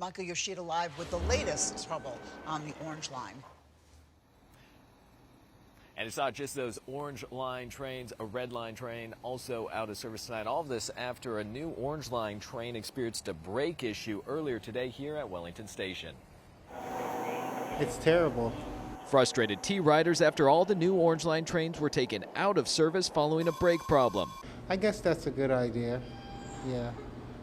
Michael Yoshida live with the latest trouble on the Orange Line. And it's not just those Orange Line trains, a Red Line train also out of service tonight. All of this after a new Orange Line train experienced a brake issue earlier today here at Wellington Station. It's terrible. Frustrated T-riders after all the new Orange Line trains were taken out of service following a brake problem. I guess that's a good idea. Yeah.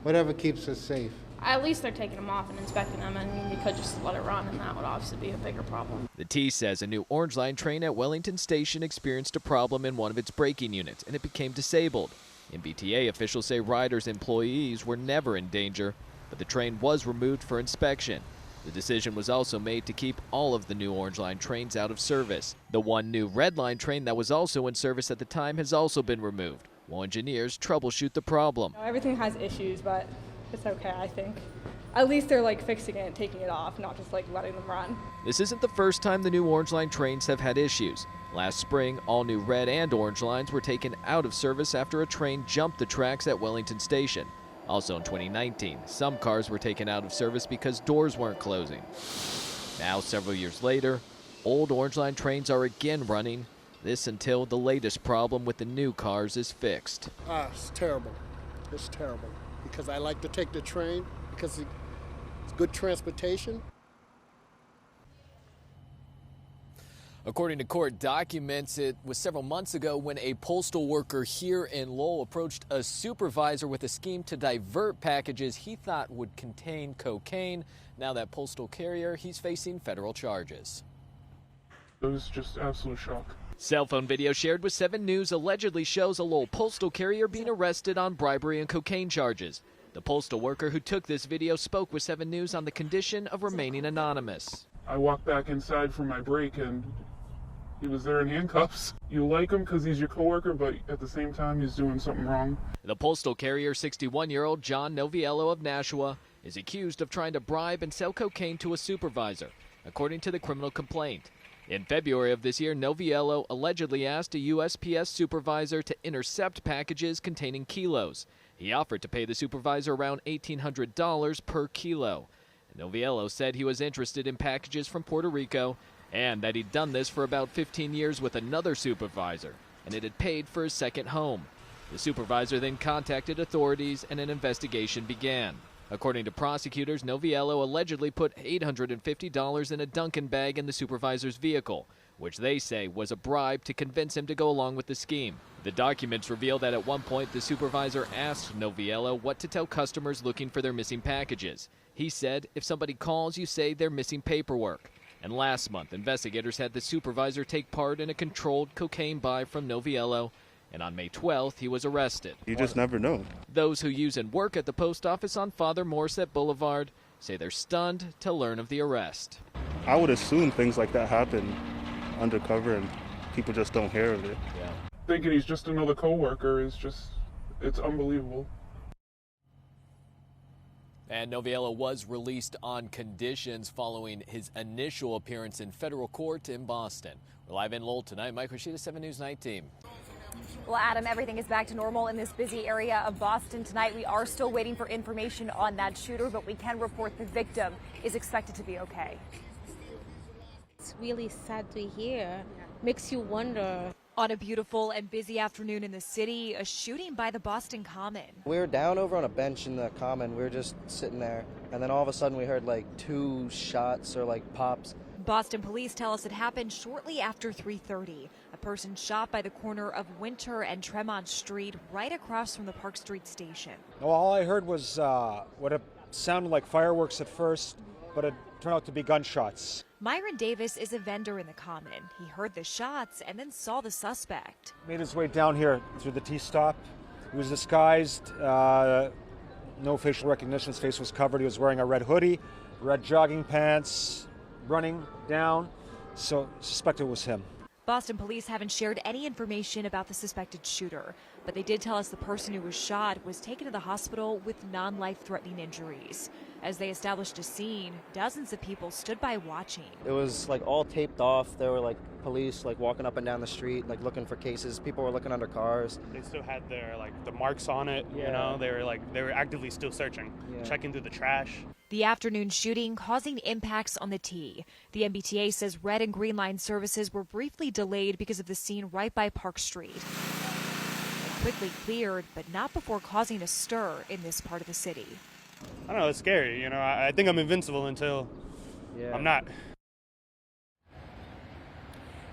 Whatever keeps us safe. At least they're taking them off and inspecting them. I mean, you could just let it run, and that would obviously be a bigger problem. The T says a new Orange Line train at Wellington Station experienced a problem in one of its braking units, and it became disabled. MBTA officials say riders and employees were never in danger, but the train was removed for inspection. The decision was also made to keep all of the new Orange Line trains out of service. The one new Red Line train that was also in service at the time has also been removed, while engineers troubleshoot the problem. Everything has issues, but it's okay, I think. At least they're fixing it and taking it off, not just letting them run. This isn't the first time the new Orange Line trains have had issues. Last spring, all new Red and Orange Lines were taken out of service after a train jumped the tracks at Wellington Station. Also in 2019, some cars were taken out of service because doors weren't closing. Now, several years later, old Orange Line trains are again running. This until the latest problem with the new cars is fixed. It's terrible. It's terrible. Because I like to take the train because it's good transportation. According to court documents, it was several months ago when a postal worker here in Lowell approached a supervisor with a scheme to divert packages he thought would contain cocaine. Now that postal carrier, he's facing federal charges. It was just absolute shock. Cell phone video shared with 7 News allegedly shows a Lowell postal carrier being arrested on bribery and cocaine charges. The postal worker who took this video spoke with 7 News on the condition of remaining anonymous. I walked back inside for my break and he was there in handcuffs. You like him because he's your coworker, but at the same time he's doing something wrong. The postal carrier, 61-year-old John Noviello of Nashua, is accused of trying to bribe and sell cocaine to a supervisor, according to the criminal complaint. In February of this year, Noviello allegedly asked a USPS supervisor to intercept packages containing kilos. He offered to pay the supervisor around $1,800 per kilo. Noviello said he was interested in packages from Puerto Rico and that he'd done this for about 15 years with another supervisor, and it had paid for his second home. The supervisor then contacted authorities and an investigation began. According to prosecutors, Noviello allegedly put $850 in a Dunkin' bag in the supervisor's vehicle, which they say was a bribe to convince him to go along with the scheme. The documents reveal that at one point the supervisor asked Noviello what to tell customers looking for their missing packages. He said, if somebody calls, you say they're missing paperwork. And last month, investigators had the supervisor take part in a controlled cocaine buy from Noviello, and on May 12th, he was arrested. You just never know. Those who use and work at the post office on Father Morissette Boulevard say they're stunned to learn of the arrest. I would assume things like that happen undercover and people just don't hear of it. Yeah. Thinking he's just another coworker is it's unbelievable. And Noviello was released on conditions following his initial appearance in federal court in Boston. We're live in Lowell tonight. Mike Rashida, 7 News Night Team. Well, Adam, everything is back to normal in this busy area of Boston tonight. We are still waiting for information on that shooter, but we can report the victim is expected to be okay. It's really sad to hear. Makes you wonder. On a beautiful and busy afternoon in the city, a shooting by the Boston Common. We were down over on a bench in the Common. We were just sitting there, and then all of a sudden we heard 2 shots or pops. Boston police tell us it happened shortly after 3:30. A person shot by the corner of Winter and Tremont Street, right across from the Park Street station. Well, all I heard was what sounded like fireworks at first, but it turned out to be gunshots. Myron Davis is a vendor in the Common. He heard the shots and then saw the suspect. Made his way down here through the T-stop. He was disguised, no facial recognition. His face was covered. He was wearing a red hoodie, red jogging pants, running down, so suspected it was him. Boston police haven't shared any information about the suspected shooter, but they did tell us the person who was shot was taken to the hospital with non-life-threatening injuries. As they established a scene, dozens of people stood by watching. It was all taped off. There were police walking up and down the street looking for cases. People were looking under cars. They still had their the marks on it, Yeah. you know. They were actively still searching, checking through the trash. The afternoon shooting causing impacts on the T. The MBTA says red and green line services were briefly delayed because of the scene right by Park Street. It quickly cleared, but not before causing a stir in this part of the city. I don't know, it's scary. You know, I think I'm invincible until I'm not.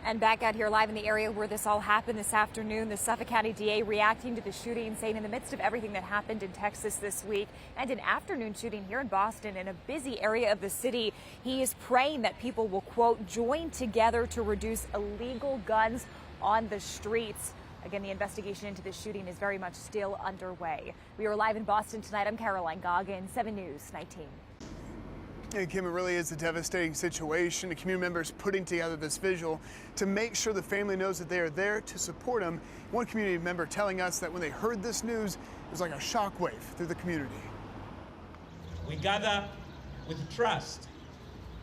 And back out here live in the area where this all happened this afternoon, the Suffolk County DA reacting to the shooting, saying in the midst of everything that happened in Texas this week and an afternoon shooting here in Boston in a busy area of the city, he is praying that people will, quote, join together to reduce illegal guns on the streets. Again, the investigation into this shooting is very much still underway. We are live in Boston tonight. I'm Caroline Goggin, 7 News 19. And Kim, it really is a devastating situation. The community members putting together this visual to make sure the family knows that they are there to support them. One community member telling us that when they heard this news, it was like a shockwave through the community. We gather with trust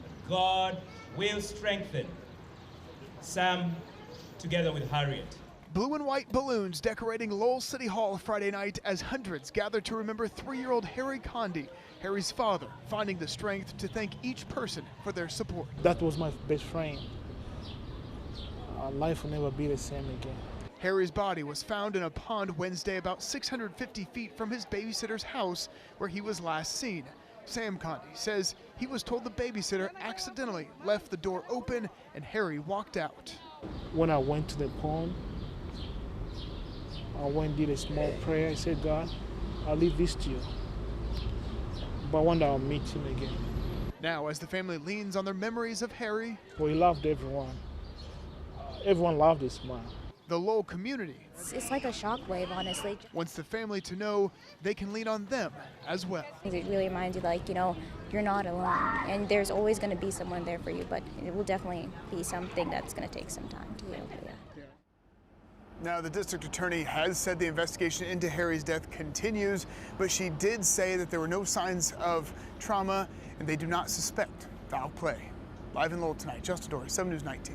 that God will strengthen Sam together with Harriet. Blue and white balloons decorating Lowell City Hall Friday night as hundreds gathered to remember 3-year-old Harry Condi, Harry's father, finding the strength to thank each person for their support. That was my best friend. Life will never be the same again. Harry's body was found in a pond Wednesday about 650 feet from his babysitter's house where he was last seen. Sam Condi says he was told the babysitter accidentally left the door open and Harry walked out. When I went to the pond, I went and did a small prayer. I said, God, I'll leave this to you. But one day I'll meet him again. Now, as the family leans on their memories of Harry, well, he loved everyone. Everyone loved his smile. The Lowell community, it's like a shockwave, honestly. Wants the family to know they can lean on them as well. It really reminds you, like, you know, you're not alone, and there's always going to be someone there for you, but it will definitely be something that's going to take some time to heal. Yeah. Now, the district attorney has said the investigation into Harry's death continues, but she did say that there were no signs of trauma and they do not suspect foul play. Live in Lowell tonight, Justin Dory, 7 News 19.